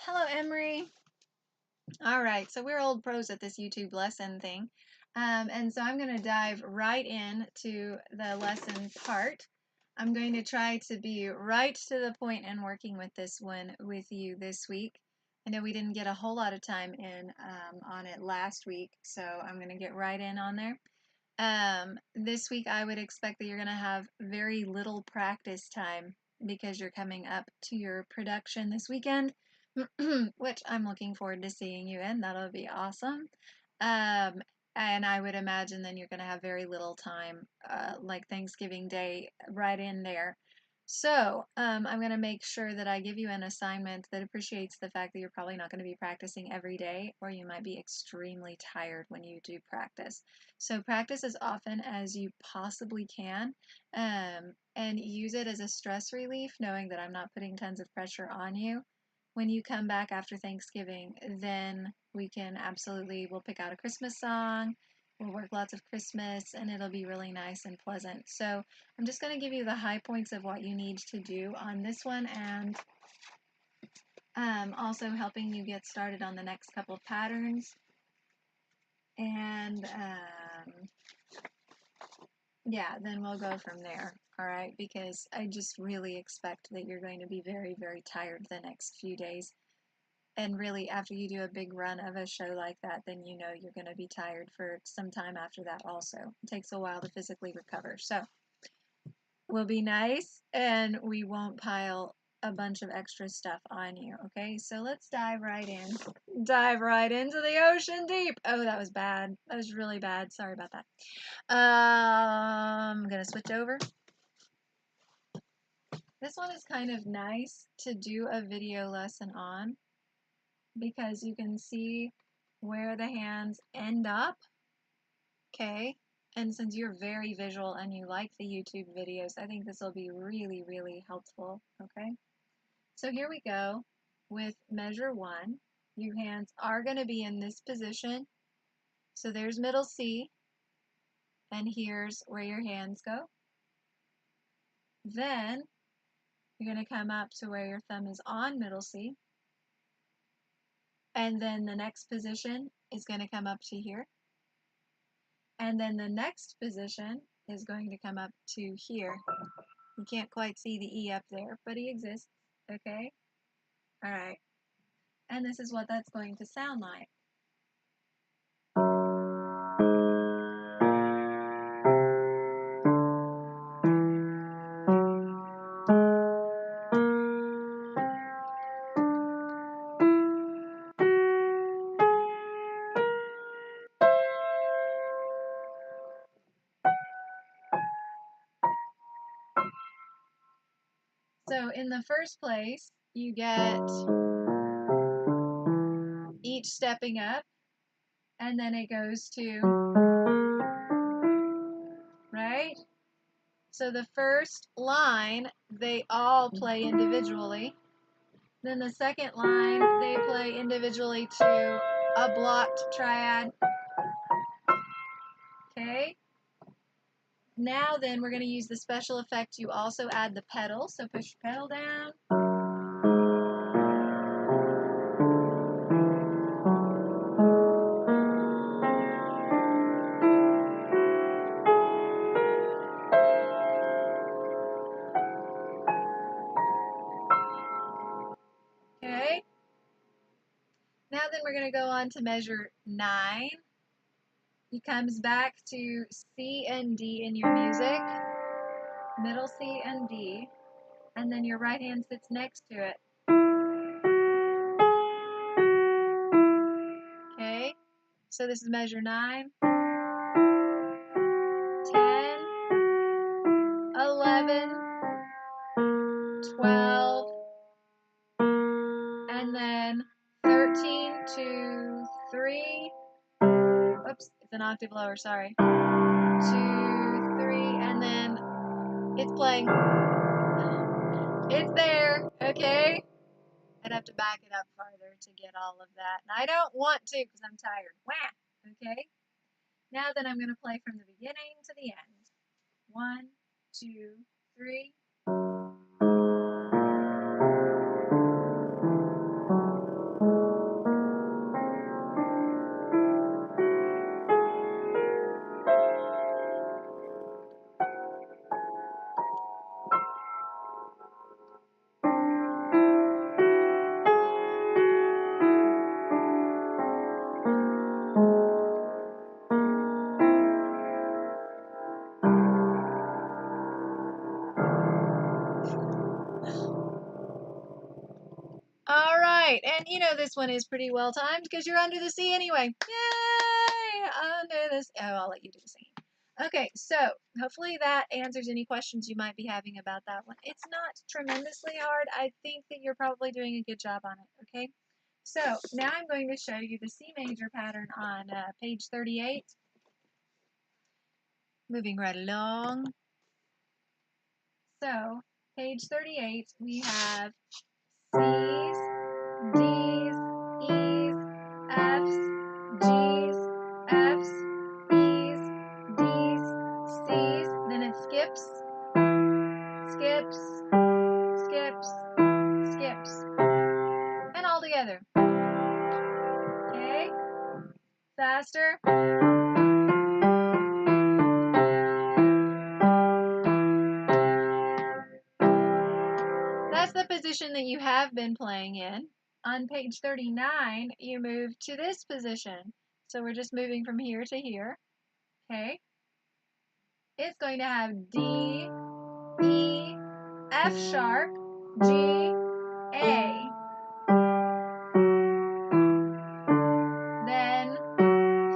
Hello, Emery. All right, so we're old pros at this YouTube lesson thing. And so I'm going to dive right in to the lesson part. I'm going to try to be right to the point in working with this one with you this week. I know we didn't get a whole lot of time in on it last week, so I'm going to get right in on there. This week I would expect that you're going to have very little practice time because you're coming up to your production this weekend. Which I'm looking forward to seeing you in. That'll be awesome. And I would imagine then you're going to have very little time, like Thanksgiving Day, right in there. So I'm going to make sure that I give you an assignment that appreciates the fact that you're probably not going to be practicing every day, or you might be extremely tired when you do practice. So practice as often as you possibly can, and use it as a stress relief, knowing that I'm not putting tons of pressure on you. When you come back after Thanksgiving, then we'll pick out a Christmas song, we'll work lots of Christmas, and it'll be really nice and pleasant. So I'm just going to give you the high points of what you need to do on this one, and also helping you get started on the next couple of patterns. And yeah, then we'll go from there. All right, because I just really expect that you're going to be very, very tired the next few days. And really, after you do a big run of a show like that, then you know you're going to be tired for some time after that also. It takes a while to physically recover. So we'll be nice and we won't pile a bunch of extra stuff on you, okay? So let's dive right in. Dive right into the ocean deep. Oh, that was bad. That was really bad. Sorry about that. I'm going to switch over. This one is kind of nice to do a video lesson on, because you can see where the hands end up, okay? And since you're very visual and you like the YouTube videos, I think this will be really, really helpful, okay? So here we go with measure 1. Your hands are going to be in this position. So there's middle C, and here's where your hands go. Then you're going to come up to where your thumb is on middle C. And then the next position is going to come up to here. And then the next position is going to come up to here. You can't quite see the E up there, but he exists, okay? All right. And this is what that's going to sound like. So in the first place, you get each stepping up, and then it goes to, right? So the first line, they all play individually. Then the second line, they play individually to a blocked triad. Okay? Now then, we're going to use the special effect. You also add the pedal, so push your pedal down. Okay? Now then, we're going to go on to measure 9. He comes back to C and D in your music, middle C and D, and then your right hand sits next to it. Okay? So this is measure 9, 10, 11, 12, and then 13, 2, 3. Oops, it's an octave lower, sorry. 2, 3, and then it's playing. It's there, okay? I'd have to back it up farther to get all of that. And I don't want to because I'm tired. Wham! Okay? Now then I'm going to play from the beginning to the end. 1, 2, 3. All right, and you know this one is pretty well timed because you're under the sea anyway. Yay! Under the sea. Oh, I'll let you do the singing. Okay, so hopefully that answers any questions you might be having about that one. It's not tremendously hard. I think that you're probably doing a good job on it, okay? So now I'm going to show you the C major pattern on page 38. Moving right along. So, page 38, we have C's, D's, E's, F's, G's, F's, E's, D's, C's, then it skips, skips, skips, skips, and all together. Okay? Faster. That's the position that you have been playing in. On page 39, you move to this position. So we're just moving from here to here. Okay? It's going to have D, E, F sharp, G, A. Then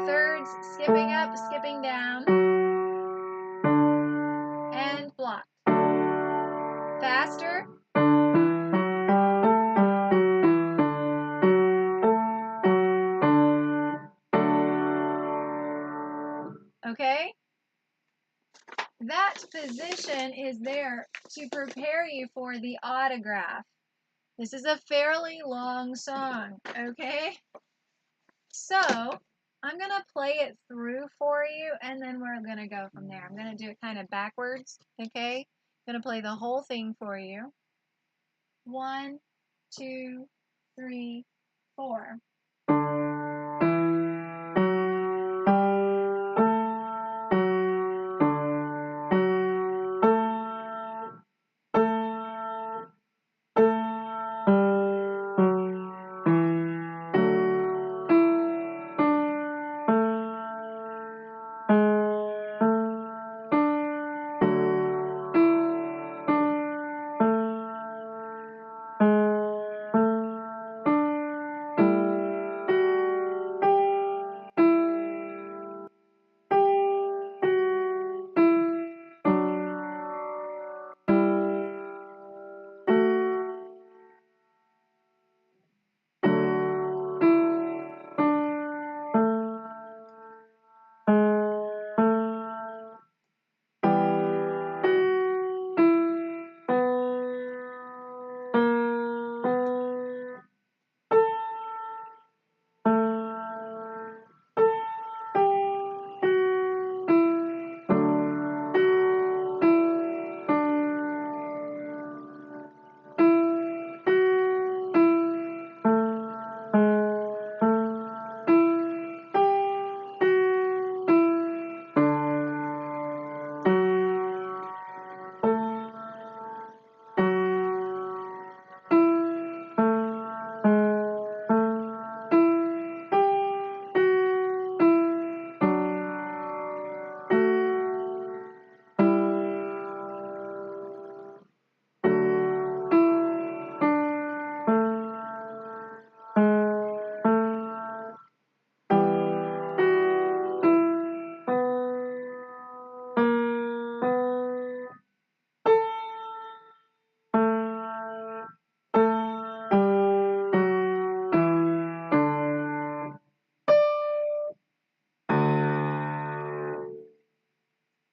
thirds skipping up, skipping down, and blocked. Faster. Okay? That position is there to prepare you for the autograph. This is a fairly long song, okay? So, I'm going to play it through for you, and then we're going to go from there. I'm going to do it kind of backwards, okay? I'm going to play the whole thing for you. 1, 2, 3, 4.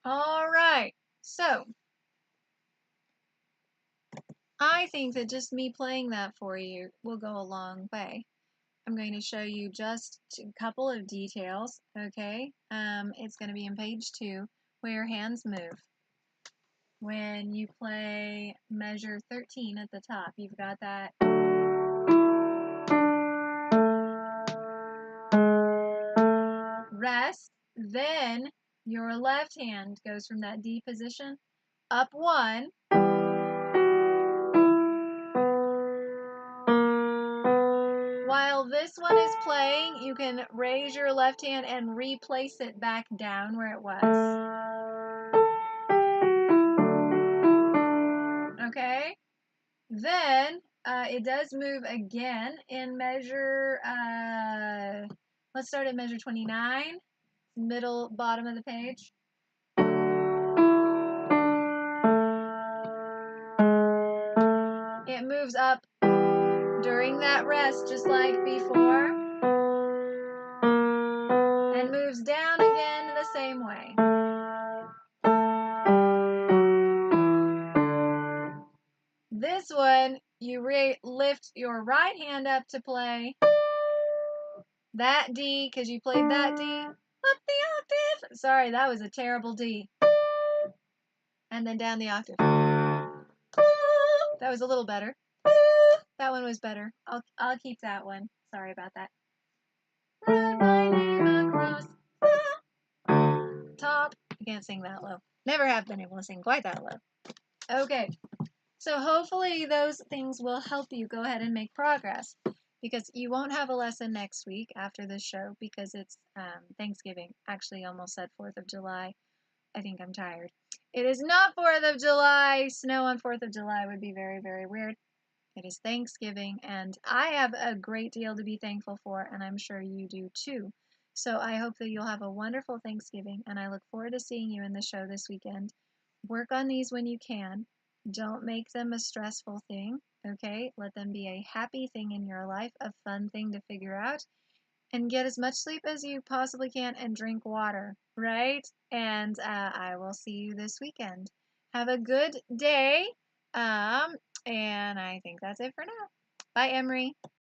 All right, so I think that just me playing that for you will go a long way. I'm going to show you just a couple of details, okay? It's going to be in page 2 where your hands move. When you play measure 13 at the top, you've got that. Rest, then your left hand goes from that D position up 1. While this one is playing, you can raise your left hand and replace it back down where it was. Okay? Then it does move again in measure, let's start at measure 29, middle bottom of the page. It moves up during that rest just like before, and moves down again the same way. This one, you lift your right hand up to play that D, because you played that D up the octave. Sorry, that was a terrible D. And then down the octave. That was a little better. That one was better. I'll keep that one. Sorry about that. Write my name across the top. I can't sing that low. Never have been able to sing quite that low. Okay. So hopefully those things will help you go ahead and make progress, because you won't have a lesson next week after this show because it's Thanksgiving. Actually, almost said 4th of July. I think I'm tired. It is not 4th of July. Snow on 4th of July would be very, very weird. It is Thanksgiving, and I have a great deal to be thankful for, and I'm sure you do too. So I hope that you'll have a wonderful Thanksgiving, and I look forward to seeing you in the show this weekend. Work on these when you can. Don't make them a stressful thing, okay? Let them be a happy thing in your life, a fun thing to figure out. And get as much sleep as you possibly can and drink water, right? And I will see you this weekend. Have a good day. And I think that's it for now. Bye, Emery.